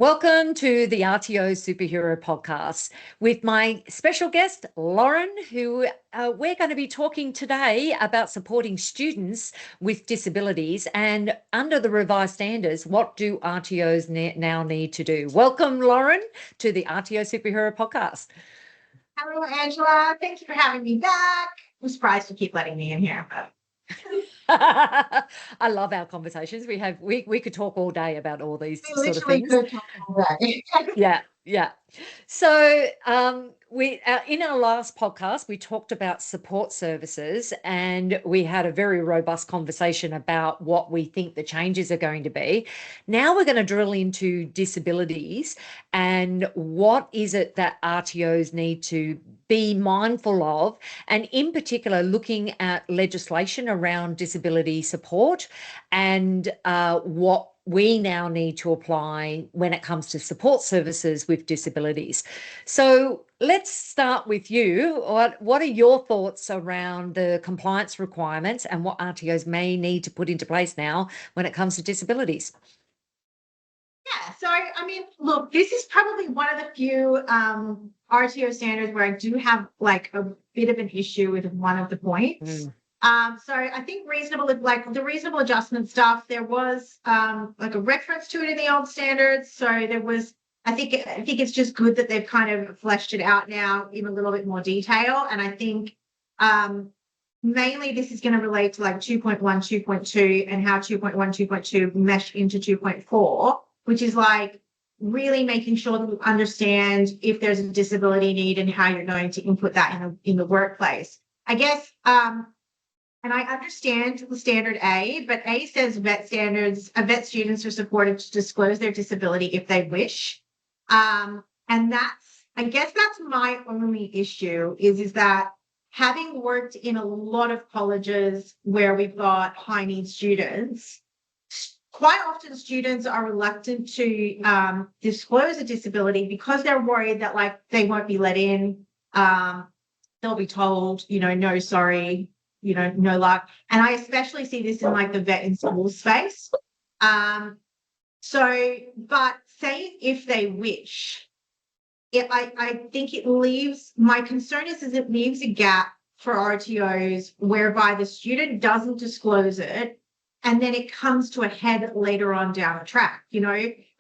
Welcome to the RTO Superhero Podcast with my special guest, Lauren, who we're going to be talking today about supporting students with disabilities and under the revised standards, what do RTOs now need to do? Welcome, Lauren, to the RTO Superhero Podcast. Hello, Angela. Thank you for having me back. I'm surprised you keep letting me in here, but I love our conversations. We could talk all day about all these we sort of literally things. could talk all day. Yeah. So we in our last podcast we talked about support services, and we had a very robust conversation about what we think the changes are going to be. Now we're going to drill into disabilities and what is it that RTOs need to be mindful of, and in particular looking at legislation around disability support and what we now need to apply when it comes to support services with disabilities. So let's start with you. What are your thoughts around the compliance requirements and what RTOs may need to put into place now when it comes to disabilities? Yeah, so I mean, look, this is probably one of the few RTO standards where I do have like a bit of an issue with one of the points. So I think like the reasonable adjustment stuff, there was like a reference to it in the old standards. So there was, I think it's just good that they've kind of fleshed it out now in a little bit more detail. And I think mainly this is going to relate to like 2.1, 2.2 and how 2.1, 2.2 mesh into 2.4, which is like really making sure that you understand if there's a disability need and how you're going to input that in the workplace. I guess, and I understand the standard A, but A says vet students are supported to disclose their disability if they wish. And I guess that's my only issue is that having worked in a lot of colleges where we've got high need students, quite often students are reluctant to disclose a disability because they're worried that like they won't be let in. They'll be told, no, sorry, no luck. And I especially see this in like the vet in school space. But say if they wish, I think my concern is it leaves a gap for RTOs whereby the student doesn't disclose it and then it comes to a head later on down the track,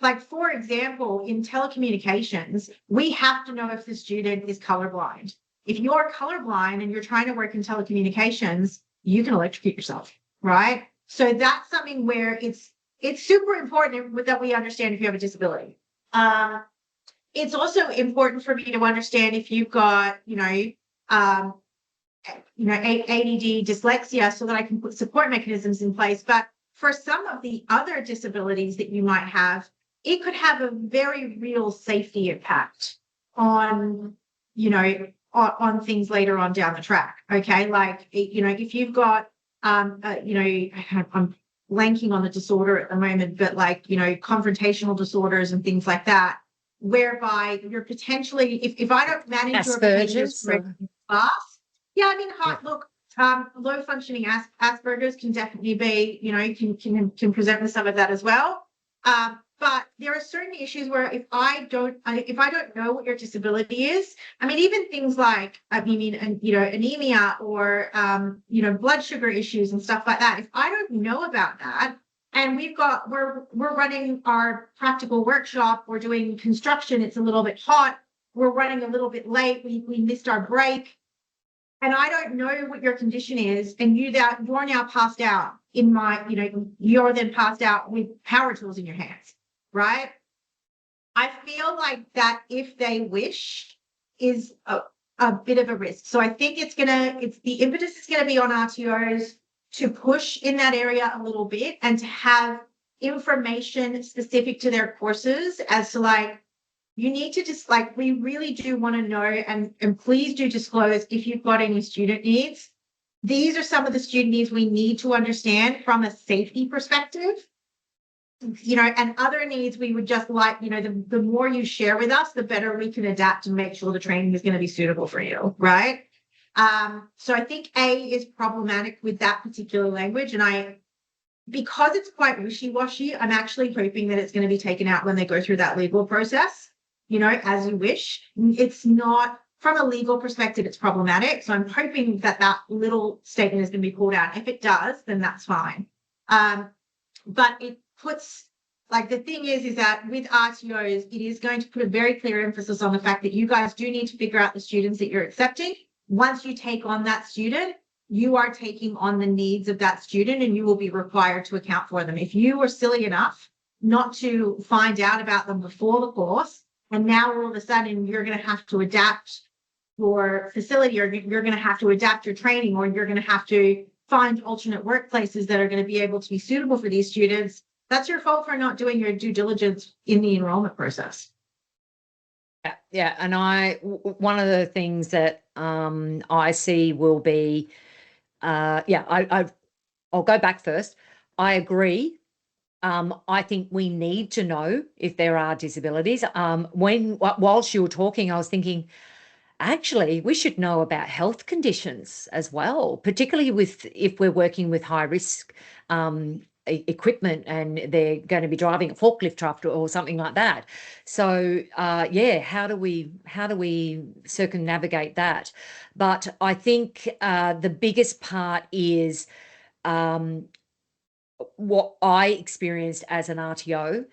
like for example, in telecommunications, we have to know if the student is colorblind. If you're colorblind and you're trying to work in telecommunications, you can electrocute yourself, right? So that's something where it's super important that we understand if you have a disability. It's also important for me to understand if you've got, ADD, dyslexia, so that I can put support mechanisms in place. But for some of the other disabilities that you might have, it could have a very real safety impact on, on things later on down the track. Okay. Like, if you've got, I'm blanking on the disorder at the moment, but like, confrontational disorders and things like that, whereby you're potentially, if I don't manage your behavior in class, look, low functioning Asperger's can definitely be, can present with some of that as well. But there are certain issues where if I don't know what your disability is, even things like, anemia or, blood sugar issues and stuff like that. If I don't know about that, and we're running our practical workshop, we're doing construction, it's a little bit hot, we're running a little bit late, we missed our break, and I don't know what your condition is, and you're now passed out you're then passed out with power tools in your hands, right? I feel like that, if they wish, is a bit of a risk. So I think the impetus is gonna be on RTOs to push in that area a little bit and to have information specific to their courses as to like, you need to just like, we really do want to know, and please do disclose if you've got any student needs. These are some of the student needs we need to understand from a safety perspective, and other needs we would just like, the more you share with us, the better we can adapt and make sure the training is going to be suitable for you, right? So I think A is problematic with that particular language, and because it's quite wishy-washy, I'm actually hoping that it's going to be taken out when they go through that legal process, as you wish. It's not, from a legal perspective, it's problematic. So I'm hoping that that little statement is going to be pulled out. If it does, then that's fine. But it puts, like, the thing is that with RTOs, it is going to put a very clear emphasis on the fact that you guys do need to figure out the students that you're accepting. Once you take on that student, you are taking on the needs of that student and you will be required to account for them. If you were silly enough not to find out about them before the course, and now all of a sudden you're going to have to adapt your facility, or you're going to have to adapt your training, or you're going to have to find alternate workplaces that are going to be able to be suitable for these students, that's your fault for not doing your due diligence in the enrollment process. Yeah. And one of the things that I see will be, I'll go back first. I agree. I think we need to know if there are disabilities. Whilst you were talking, I was thinking, actually, we should know about health conditions as well, particularly if we're working with high risk equipment and they're going to be driving a forklift truck or something like that. So how do we circumnavigate that? But I think the biggest part is what I experienced as an RTO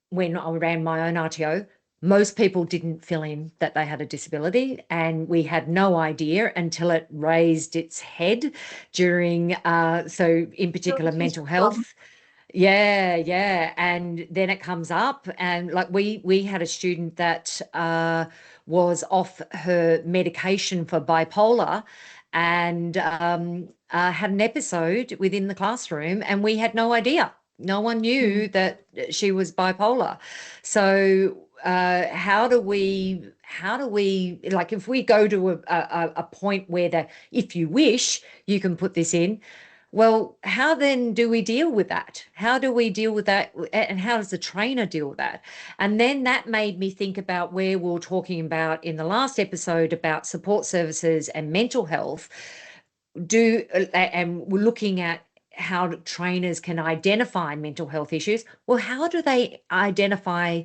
when I ran my own RTO. Most people didn't fill in that they had a disability, and we had no idea until it raised its head during, so in particular, mental health. Yeah. And then it comes up, and like we had a student that was off her medication for bipolar, and had an episode within the classroom, and we had no idea. No one knew that she was bipolar. So how do we like, if we go to a point where if you wish you can put this in, well, how then do we deal with that? How do we deal with that? And how does the trainer deal with that? And then that made me think about where we were talking about in the last episode about support services and mental health. And we're looking at how trainers can identify mental health issues. Well, how do they identify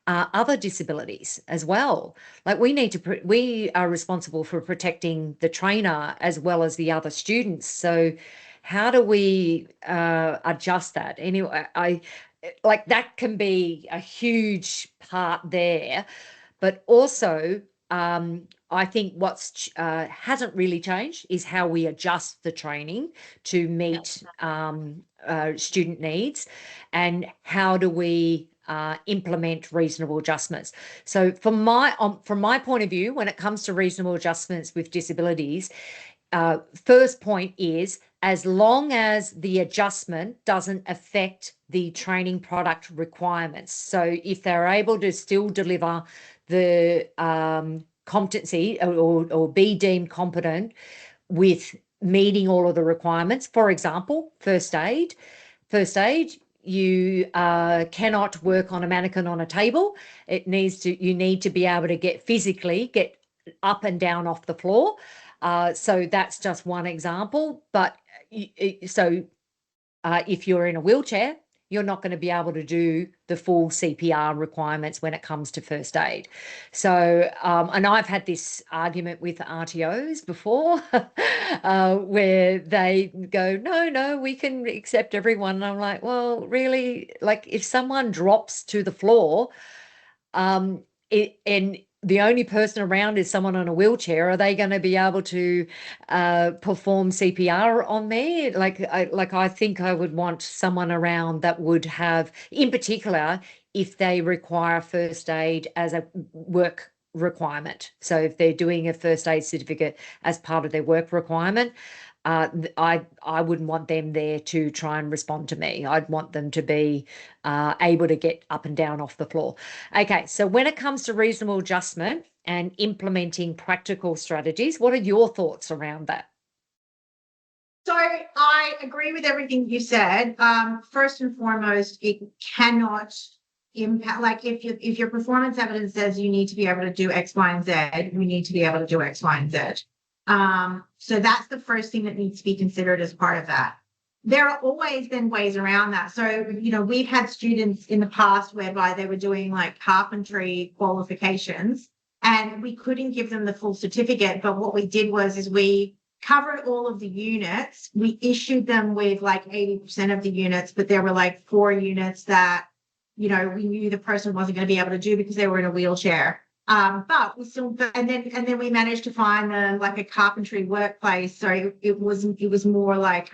other disabilities as well? Like, we are responsible for protecting the trainer as well as the other students. So how do we adjust that? Anyway, like, that can be a huge part there. But also, I think what's hasn't really changed is how we adjust the training to meet student needs, and how do we implement reasonable adjustments. So from my point of view, when it comes to reasonable adjustments with disabilities, first point is, as long as the adjustment doesn't affect the training product requirements. So if they're able to still deliver the competency or be deemed competent with meeting all of the requirements, for example, first aid, you cannot work on a mannequin on a table. You need to be able to physically get up and down off the floor. So that's just one example. But if you're in a wheelchair, you're not going to be able to do the full CPR requirements when it comes to first aid. So, and I've had this argument with RTOs before, where they go, no, we can accept everyone. And I'm like, well, really? Like, if someone drops to the floor, and the only person around is someone on a wheelchair, are they going to be able to perform CPR on me? I think I would want someone around that would have, in particular, if they require first aid as a work requirement. So if they're doing a first aid certificate as part of their work requirement, I wouldn't want them there to try and respond to me. I'd want them to be able to get up and down off the floor. Okay, so when it comes to reasonable adjustment and implementing practical strategies, what are your thoughts around that? So I agree with everything you said. First and foremost, it cannot impact, like, if your performance evidence says you need to be able to do X, Y, and Z, you need to be able to do X, Y, and Z. So that's the first thing that needs to be considered as part of that. there are always then ways around that. So, we've had students in the past whereby they were doing like carpentry qualifications and we couldn't give them the full certificate. But what we did is we covered all of the units. We issued them with like 80% of the units, but there were like 4 units that, we knew the person wasn't going to be able to do because they were in a wheelchair. But we still, and then we managed to find them like a carpentry workplace. So it was more like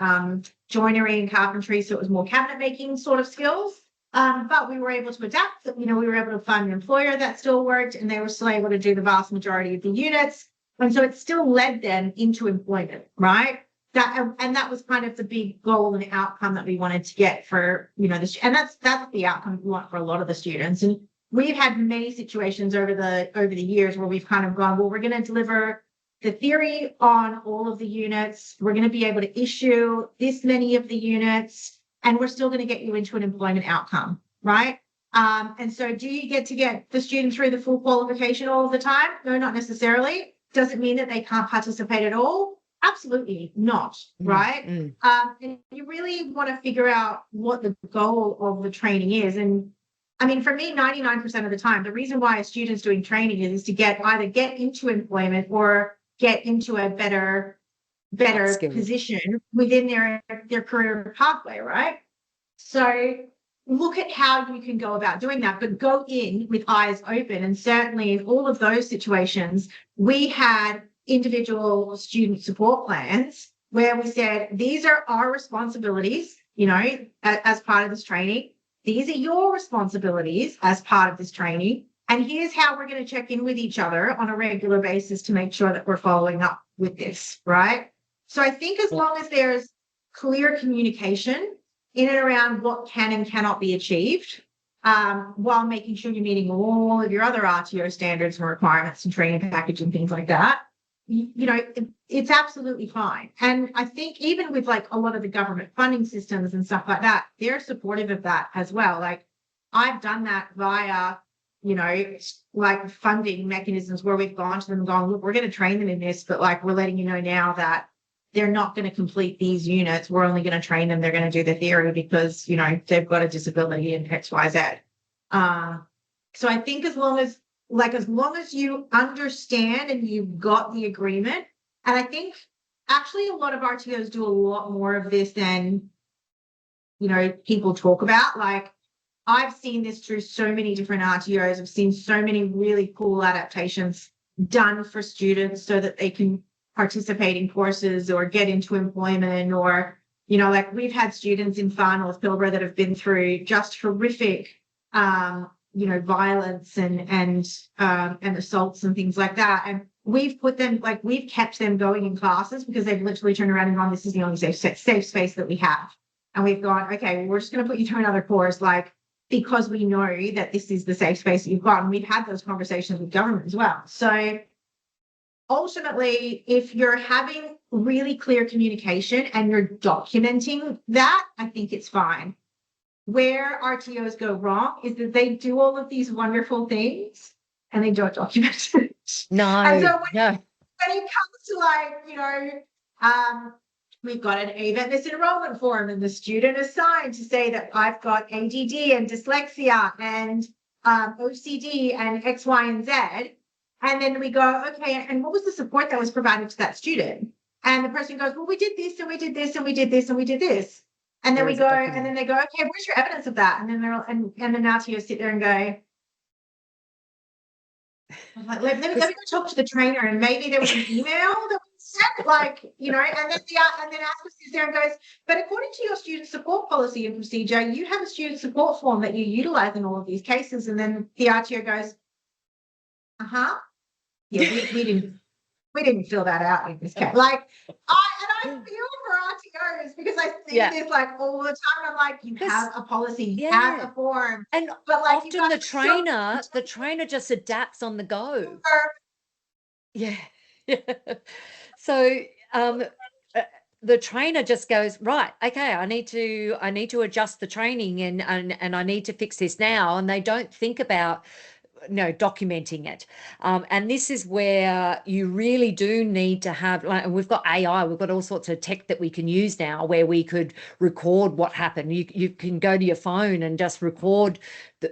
joinery and carpentry. So it was more cabinet making sort of skills. But we were able to adapt. We were able to find an employer that still worked, and they were still able to do the vast majority of the units. And so it still led them into employment, right? That was kind of the big goal and outcome that we wanted to get for, this, and that's the outcome we want for a lot of the students. And we've had many situations over the years where we've kind of gone, well, we're going to deliver the theory on all of the units. We're going to be able to issue this many of the units, and we're still going to get you into an employment outcome, right? And so do you get to get the student through the full qualification all the time? No, not necessarily. Does it mean that they can't participate at all? Absolutely not, right? And you really want to figure out what the goal of the training is. And I mean, for me, 99% of the time, the reason why a student's doing training is to either get into employment or get into a better position within their career pathway, right? So look at how you can go about doing that, but go in with eyes open. And certainly in all of those situations, we had individual student support plans where we said, these are our responsibilities, as part of this training. These are your responsibilities as part of this training. And here's how we're going to check in with each other on a regular basis to make sure that we're following up with this, right? So I think as long as there's clear communication in and around what can and cannot be achieved, while making sure you're meeting all of your other RTO standards and requirements and training package and things like that, it's absolutely fine. And I think even with like a lot of the government funding systems and stuff like that, they're supportive of that as well. Like I've done that via, like funding mechanisms where we've gone to them and gone, look, we're going to train them in this, but like we're letting you know now that they're not going to complete these units. We're only going to train them. They're going to do the theory because, they've got a disability and X, Y, Z. So I think as long as you understand and you've got the agreement, and I think actually a lot of RTOs do a lot more of this than, people talk about. Like I've seen this through so many different RTOs. I've seen so many really cool adaptations done for students so that they can participate in courses or get into employment, or, like we've had students in Far North Pilbara that have been through just horrific, violence and assaults and things like that. And we've kept them going in classes because they've literally turned around and gone, this is the only safe space that we have. And we've gone, okay, we're just going to put you through another course, because we know that this is the safe space that you've got. And we've had those conversations with government as well. So ultimately, if you're having really clear communication and you're documenting that, I think it's fine. Where RTOs go wrong is that they do all of these wonderful things and they don't document it. No. And so when it comes to we've got an event enrollment form and the student is signed to say that I've got ADD and dyslexia and OCD and X, Y, and Z. And then we go, okay, and what was the support that was provided to that student? And the person goes, well, we did this and we did this and we did this and we did this. And then we go, and then they go, okay, where's your evidence of that? And then and then RTOs sit there and go, like, let me go talk to the trainer, and maybe there was an email that was sent, and then Asper sits there and goes, but according to your student support policy and procedure, you have a student support form that you utilize in all of these cases. And then the RTO goes, yeah, we didn't fill that out in this case. I feel for RTOs because I see this all the time. I'm like, you have a policy, you have a form, and but often the trainer just adapts on the go. So the trainer just goes, right, okay, I need to adjust the training and I need to fix this now, and they don't think about documenting it. And this is where you really do need to have, like, and we've got AI, we've got all sorts of tech that we can use now where we could record what happened. You can go to your phone and just record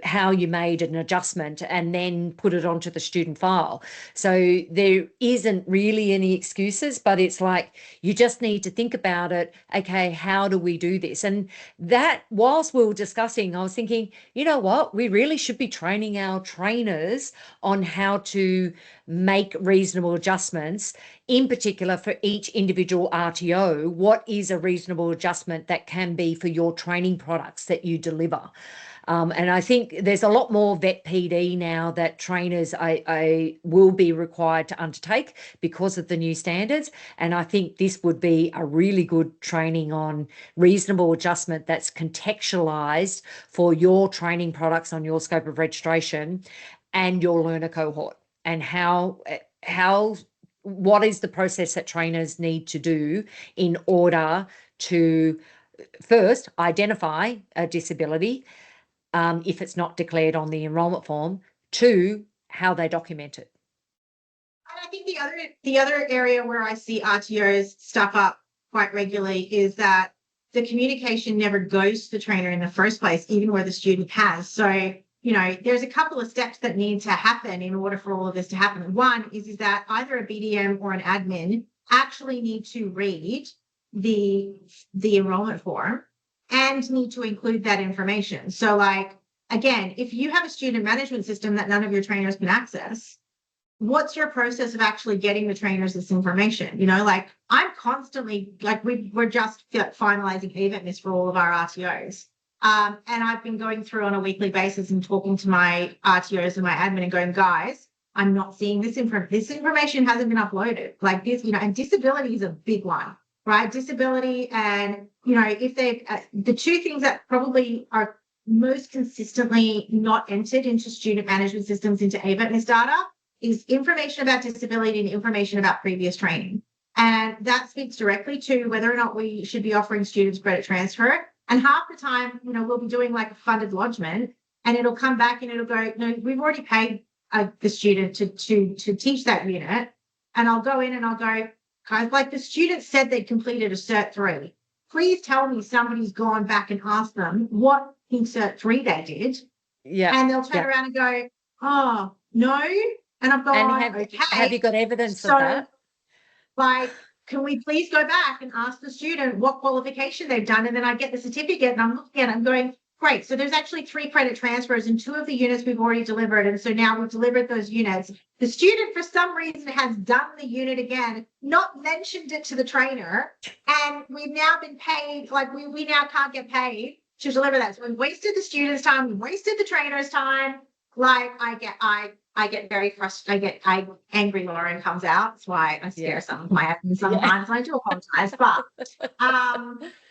how you made an adjustment and then put it onto the student file. So there isn't really any excuses, but it's like you just need to think about it. Okay, how do we do this? And that, whilst we were discussing, I was thinking, you know what, we really should be training our trainers on how to make reasonable adjustments, in particular for each individual RTO. What is a reasonable adjustment that can be for your training products that you deliver? And I think there's a lot more vet PD now that trainers I will be required to undertake because of the new standards. And I think this would be a really good training on reasonable adjustment that's contextualized for your training products on your scope of registration and your learner cohort, and what is the process that trainers need to do in order to first identify a disability, if it's not declared on the enrolment form, to how they document it. And I think the other area where I see RTOs stuff up quite regularly is that the communication never goes to the trainer in the first place, even where the student has. So, there's a couple of steps that need to happen in order for all of this to happen. One is that either a BDM or an admin actually need to read the enrolment form and need to include that information. So, like, again, if you have a student management system that none of your trainers can access, what's your process of actually getting the trainers this information? Like, I'm constantly, like, we're just finalizing event for all of our RTOs. And I've been going through on a weekly basis and talking to my RTOs and my admin and going, guys, I'm not seeing this information. This information hasn't been uploaded. Like this, and disability is a big one, right? Disability and, if they, the two things that probably are most consistently not entered into student management systems into AVETNIS data is information about disability and information about previous training. And that speaks directly to whether or not we should be offering students credit transfer. And half the time, we'll be doing like a funded lodgement and it'll come back and it'll go, no, we've already paid the student to teach that unit. And I'll go in and I'll go, guys, like the student said they'd completed a Cert 3. Please tell me somebody's gone back and asked them what in Cert 3 they did. Yeah. And they'll turn around and go, oh, no. And I've gone, okay. Have you got evidence of that? Like, can we please go back and ask the student what qualification they've done? And then I get the certificate and I'm looking at it and going, great. So there's actually 3 credit transfers and 2 of the units we've already delivered. And so now we've delivered those units. The student, for some reason, has done the unit again, not mentioned it to the trainer. And we've now been paid, like we now can't get paid to deliver that. So we wasted the student's time, we wasted the trainer's time. Like I get very frustrated. I angry Lauren comes out. That's why I scare some of my admins sometimes. I do apologize, but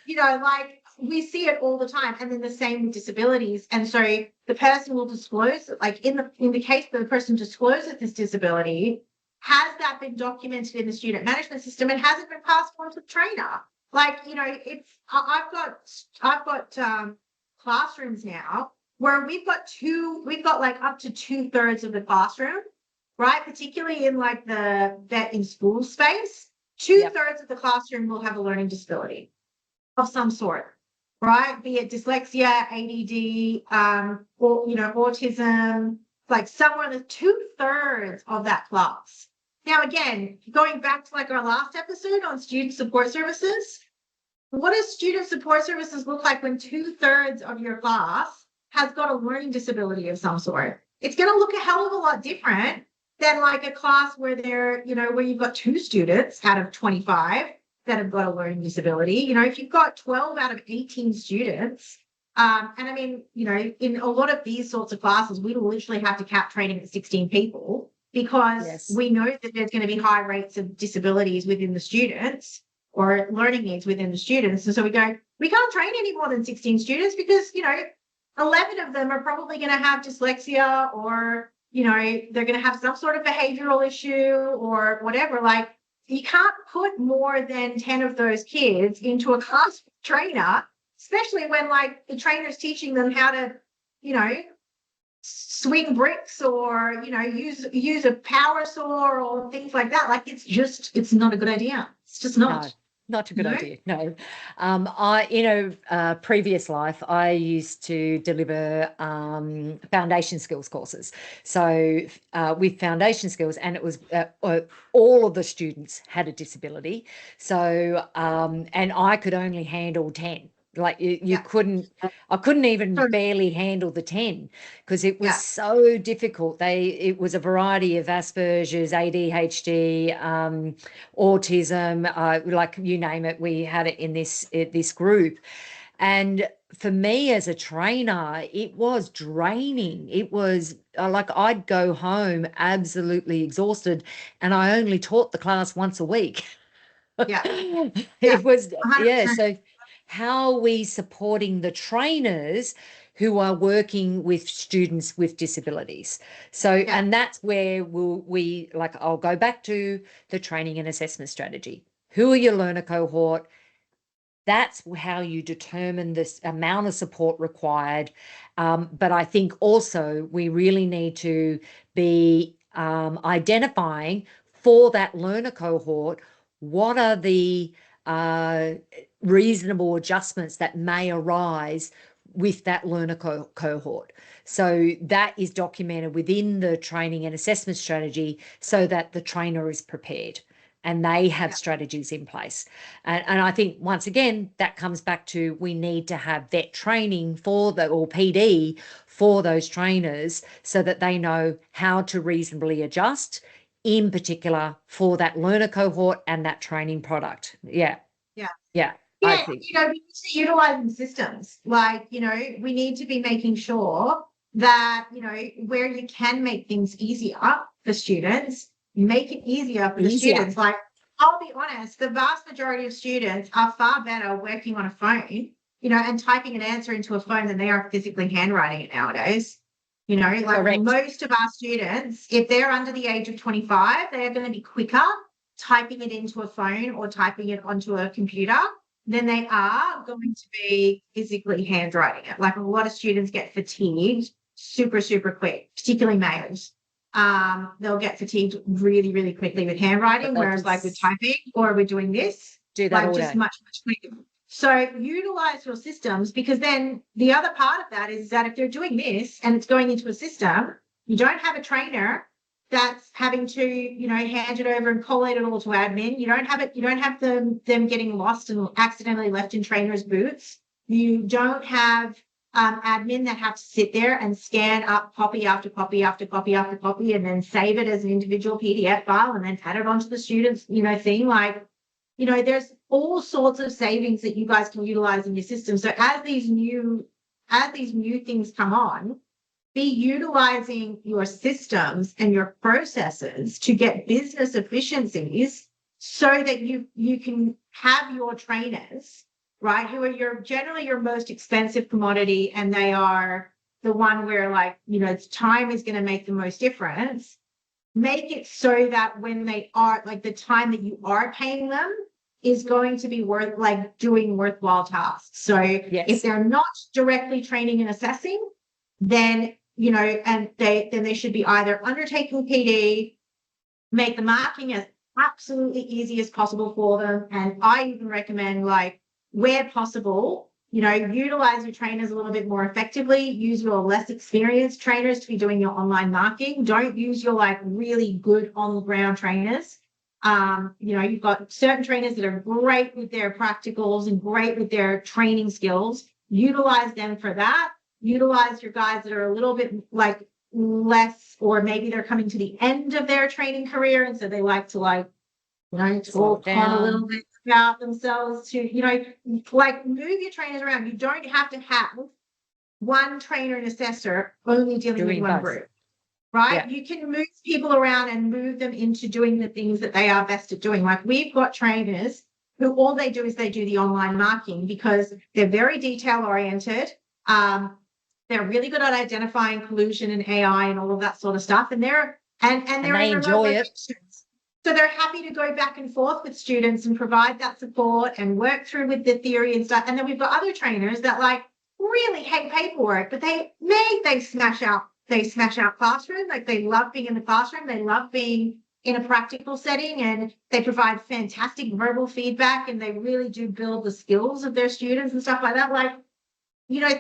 like we see it all the time. And then the same with disabilities. And so the person will disclose, like in the case that the person discloses this disability, has that been documented in the student management system and has it been passed on to the trainer? Like, I've got classrooms now where we've got like up to 2/3 of the classroom, right? Particularly in like the vet in school space, 2/3 of the classroom will have a learning disability of some sort, right? Be it dyslexia, ADD, or, autism, like somewhere in the 2/3 of that class. Now, again, going back to like our last episode on student support services, what does student support services look like when 2/3 of your class has got a learning disability of some sort? It's going to look a hell of a lot different than like a class where where you've got 2 students out of 25 that have got a learning disability. If you've got 12 out of 18 students, and I mean, in a lot of these sorts of classes, we literally have to cap training at 16 people because we know that there's going to be high rates of disabilities within the students or learning needs within the students. And so we can't train any more than 16 students because, 11 of them are probably going to have dyslexia or, they're going to have some sort of behavioral issue or whatever. Like, you can't put more than 10 of those kids into a class trainer, especially when like the trainer's teaching them how to, swing bricks or, you know, use a power saw or things like that. Like it's not a good idea. It's just not. No, not a good idea. No. I, in a previous life, I used to deliver foundation skills courses. So with foundation skills, and it was all of the students had a disability. So, and I could only handle 10. Like you couldn't, I couldn't even barely handle the 10 because it was so difficult. It was a variety of Asperger's, ADHD, autism, like you name it, we had it in this group. And for me as a trainer, it was draining. It was like I'd go home absolutely exhausted, and I only taught the class once a week. Yeah. It was, 100%. So how are we supporting the trainers who are working with students with disabilities? So, and that's where we like, I'll go back to the training and assessment strategy. Who are your learner cohort? That's how you determine this amount of support required. But I think also we really need to be identifying for that learner cohort, what are the reasonable adjustments that may arise with that learner cohort. So that is documented within the training and assessment strategy so that the trainer is prepared and they have strategies in place. And I think, once again, that comes back to we need to have vet training or PD for those trainers so that they know how to reasonably adjust, in particular for that learner cohort and that training product. Yeah. I think, we need to utilize systems. Like, we need to be making sure that, where you can make things easier for students, make it easier for the students. Like, I'll be honest, the vast majority of students are far better working on a phone, and typing an answer into a phone than they are physically handwriting it nowadays. Like correct. Most of our students, if they're under the age of 25, they are going to be quicker typing it into a phone or typing it onto a computer than they are going to be physically handwriting it. Like, a lot of students get fatigued super, super quick, particularly males. They'll get fatigued really, really quickly with handwriting, whereas like with typing or with doing this, do that all just day. much, much quicker. So utilize your systems, because then the other part of that is that if they're doing this and it's going into a system, you don't have a trainer that's having to, hand it over and collate it all to admin. You don't have them getting lost and accidentally left in trainers' boots. You don't have admin that have to sit there and scan up copy after copy after copy after copy and then save it as an individual PDF file and then add it onto the students, thing. Like, there's all sorts of savings that you guys can utilize in your system. So as these new things come on, be utilizing your systems and your processes to get business efficiencies so that you can have your trainers, right, who are generally your most expensive commodity, and they are the one where, like, time is going to make the most difference. Make it so that when they are, like, the time that you are paying them is going to be doing worthwhile tasks. So if they're not directly training and assessing, then and they should be either undertaking PD, make the marking as absolutely easy as possible for them. And I even recommend, like, where possible, utilize your trainers a little bit more effectively. Use your less experienced trainers to be doing your online marking. Don't use your, like, really good on the ground trainers. You've got certain trainers that are great with their practicals and great with their training skills. Utilize them for that. Utilize your guys that are a little bit, like, less, or maybe they're coming to the end of their training career, and so they like to, like, talk on a little bit about themselves to, like, move your trainers around. You don't have to have one trainer and assessor only dealing with one group, right? You can move people around and move them into doing the things that they are best at doing. Like, we've got trainers who all they do is they do the online marking because they're very detail oriented. They're really good at identifying collusion and AI and all of that sort of stuff. And they're they enjoy it. So they're happy to go back and forth with students and provide that support and work through with the theory and stuff. And then we've got other trainers that, like, really hate paperwork, but they smash out they smash out classroom. Like they love being in the classroom. They love being in a practical setting, and they provide fantastic verbal feedback, and they really do build the skills of their students and stuff like that. Like,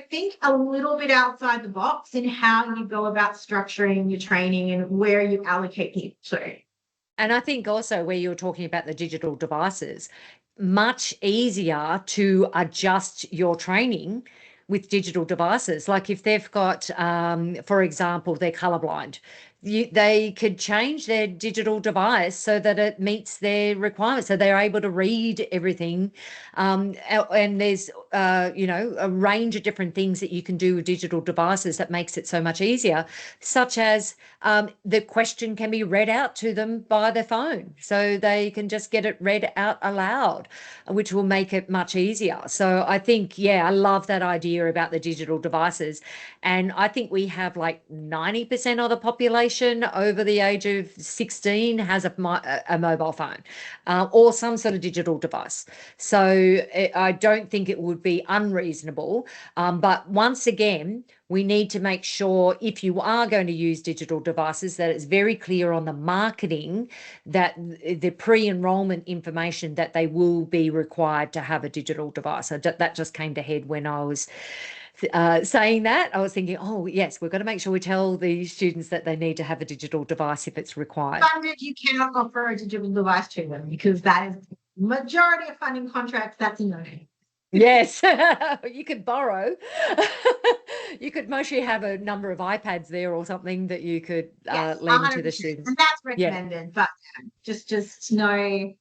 think a little bit outside the box in how you go about structuring your training and where you allocate people to. And I think also where you were talking about the digital devices, much easier to adjust your training with digital devices. Like if they've got, for example, they're colorblind, they could change their digital device so that it meets their requirements, so they're able to read everything. And there's, a range of different things that you can do with digital devices that makes it so much easier, such as the question can be read out to them by their phone, so they can just get it read out aloud, which will make it much easier. So I think, I love that idea about the digital devices. And I think we have like 90% of the population over the age of 16 has a mobile phone or some sort of digital device. So I don't think it would be unreasonable. But once again, we need to make sure, if you are going to use digital devices, that it's very clear on the marketing that the pre-enrollment information that they will be required to have a digital device. So that just came to head when I was saying that. I was thinking, oh yes, we've got to make sure we tell the students that they need to have a digital device if it's required. Funded, you cannot offer a digital device to them, because that is majority of funding contracts. That's a no. Yes, you could borrow. You could mostly have a number of iPads there or something that you could Yes, lend to the 100%. students. And that's recommended, but just no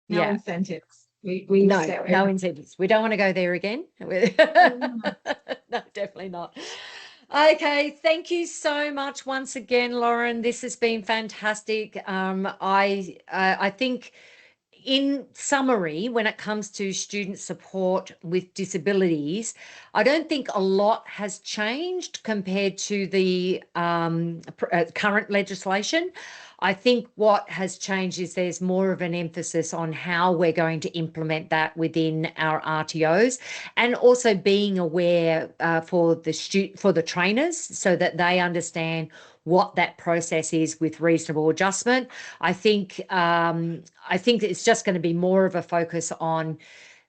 incentives. We No incentives. We don't want to go there again. Mhm. No, definitely not. Okay, thank you so much once again, Lauren. This has been fantastic. I think, in summary, when it comes to student support with disabilities, I don't think a lot has changed compared to the current legislation. I think what has changed is there's more of an emphasis on how we're going to implement that within our RTOs, and also being aware for the trainers, so that they understand what that process is with reasonable adjustment. I think it's just going to be more of a focus on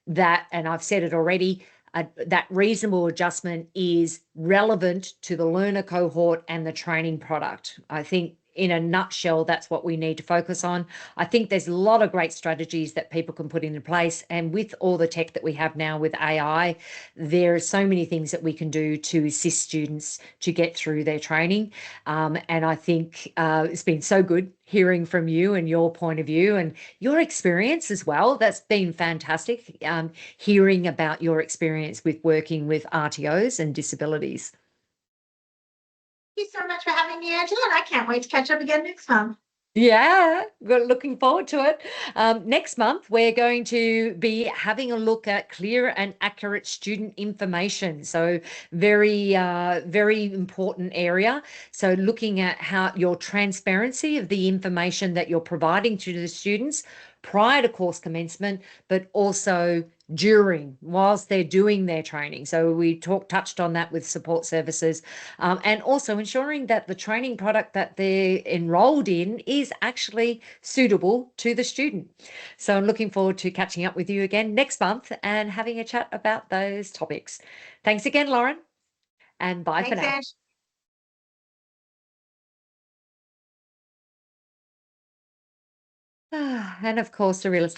that, and I've said it already. That reasonable adjustment is relevant to the learner cohort and the training product. I think, in a nutshell, that's what we need to focus on. I think there's a lot of great strategies that people can put into place. And with all the tech that we have now with AI, there are so many things that we can do to assist students to get through their training. And I think it's been so good hearing from you and your point of view and your experience as well. That's been fantastic, hearing about your experience with working with RTOs and disabilities. Thank you so much for having me, Angela, and I can't wait to catch up again next month. Yeah, we're looking forward to it. Next month, we're going to be having a look at clear and accurate student information. So very important area. So looking at how your transparency of the information that you're providing to the students prior to course commencement, but also during, whilst they're doing their training. So we touched on that with support services, and also ensuring that the training product that they're enrolled in is actually suitable to the student. So I'm looking forward to catching up with you again next month and having a chat about those topics. Thanks again, Lauren, and bye for Thanks, now. And of course, the real estate